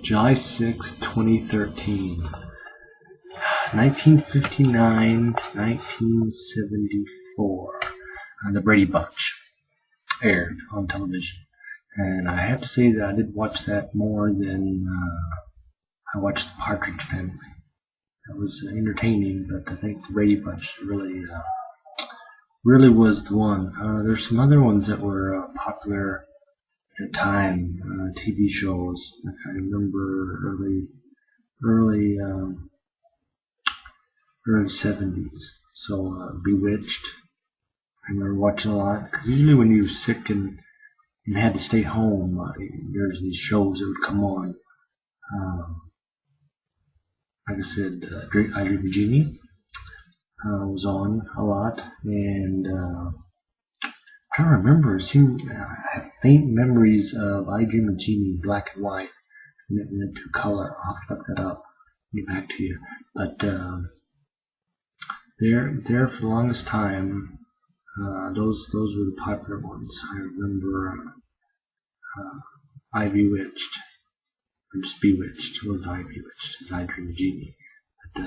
July 6, 2013. 1959 to 1974. The Brady Bunch aired on television. And I have to say that I did watch that more than I watched the Partridge Family. It was entertaining, but I think the Brady Bunch really was the one. There's some other ones that were popular at the time, TV shows. I remember early 70s. So Bewitched, I remember watching a lot, because usually when you were sick and had to stay home, there's these shows that would come on. Like I said, I Dream of Jeannie was on a lot, and I'm trying to remember. I have faint memories of I Dream of Jeannie, black and white, and then went to color. I'll have to look that up and get back to you. But there for the longest time, those were the popular ones. I remember I Bewitched, or just Bewitched. It wasn't I Bewitched, it was I Dream of Jeannie. But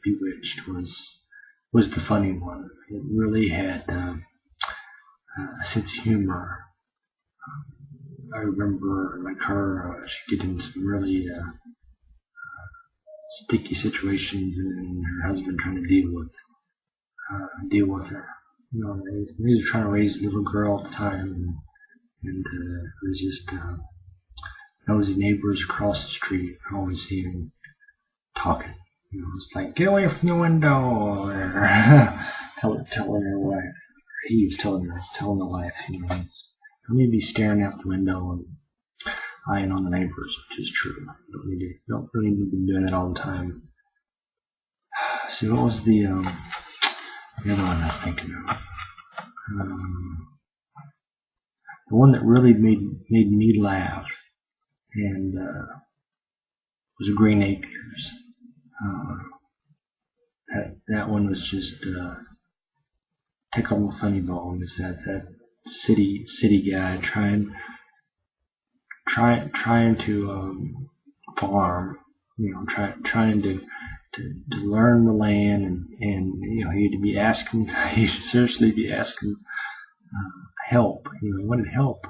Bewitched was the funny one. It really had a sense of humor. I remember, like her, she'd get in some really sticky situations, and her husband trying to deal with her. You know, they were trying to raise a little girl at the time, and it was just nosy neighbors across the street. I always see him talking. You know, it's like, get away from the window, or telling her wife. He was telling the wife, you know, don't need to be staring out the window and eyeing on the neighbors, which is true. Don't really need to be doing that all the time. See, what was the other one I was thinking of? The one that really made me laugh, and was Green Acres. That one was just tickle the funny bone. Is that city guy trying to farm, you know, trying to learn the land, and you know, he'd seriously be asking help. You know, he wanted help,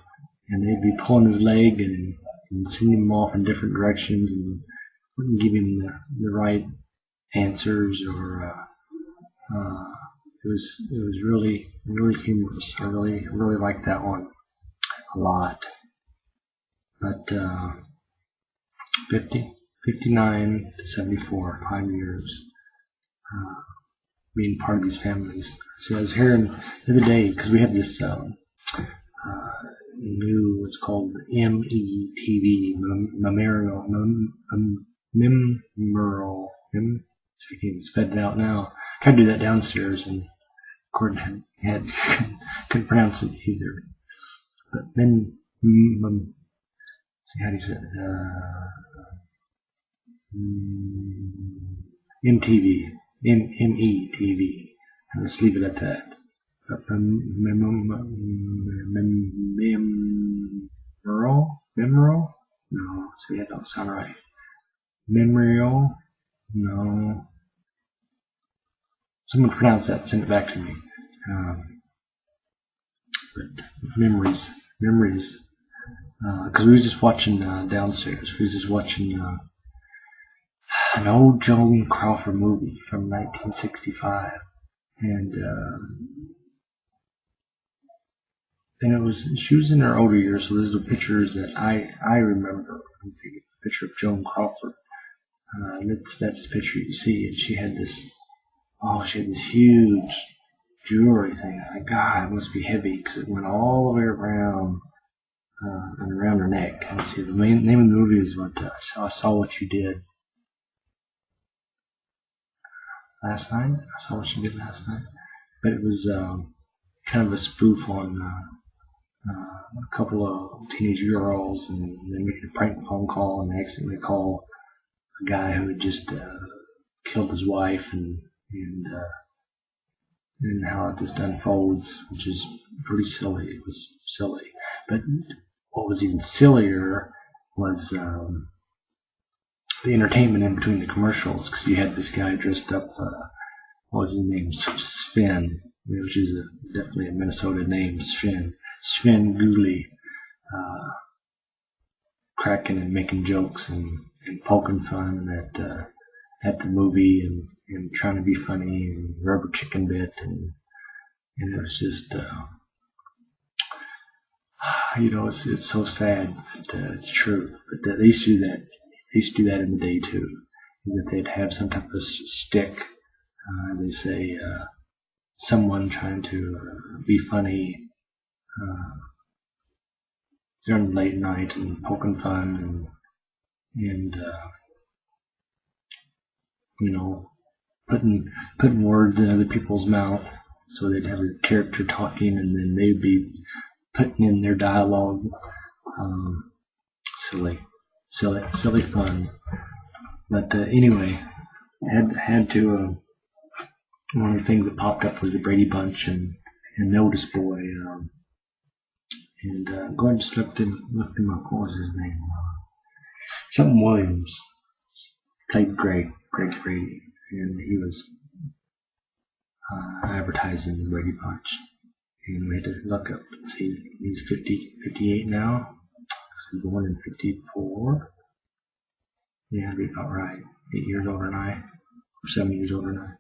and they'd be pulling his leg and sending him off in different directions, and wouldn't give him the right answers, or it was really humorous. I really liked that one a lot. But 59 to 74, 5 years being part of these families. So I was hearing the other day, because we have this new, what's called METV, so I can't spell it out now. I tried to do that downstairs, and Gordon couldn't pronounce it either. But see how do you say it? MTV, METV. Let's leave it at that. Memorial? No, see, that don't sound right. Memorial? No. Someone pronounce that and send it back to me. But memories. Because we was just watching downstairs. We was just watching an old Joan Crawford movie from 1965, and she was in her older years, so those are the pictures that I remember. I'm thinking a picture of Joan Crawford. That's the picture you see, and she had this huge jewelry thing. I thought, God, it must be heavy, because it went all the way around and around her neck. And see, the name of the movie is I Saw What You Did Last Night. I Saw What You Did Last Night. But it was kind of a spoof on a couple of teenage girls, and they make a prank phone call, and they accidentally call a guy who had just killed his wife, and how it just unfolds, which is pretty silly. It was silly. But what was even sillier was the entertainment in between the commercials, because you had this guy dressed up, what was his name, Sven, which is definitely a Minnesota name, Sven Gooley, cracking and making jokes and poking fun at the movie and trying to be funny and rubber chicken bit, and it was just it's so sad, but it's true. But they used to do that. They used to do that in the day too. Is that they'd have some type of stick. They say someone trying to be funny during the late night and poking fun and putting words in other people's mouth. So they'd have a character talking, and then they'd be putting in their dialogue. Silly fun. But anyway, had to. One of the things that popped up was the Brady Bunch and Notice Boy. And go ahead and just looked him up. What was his name? Something Williams played Greg Brady, and he was advertising the Brady Bunch. And we had to look up and see. He's 58 now. So born in 54. Yeah, that'd be about right. 8 years older than I, or 7 years older than I.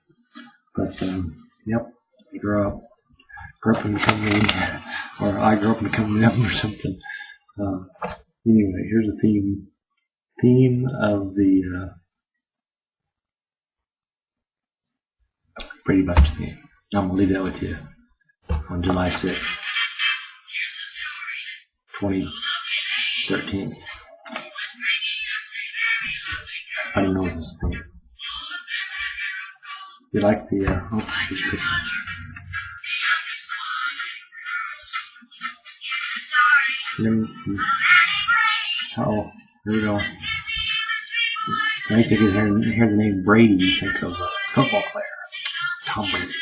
But yep, he grew up and become me, or I grew up and become them, or something. Anyway, here's a theme of the Brady Bunch theme. I'm gonna leave that with you on July 6th, 2013. Everybody knows this thing. You like the this picture. Oh, here we go. I think you hear the name Brady, you think of a football player, Tom Brady.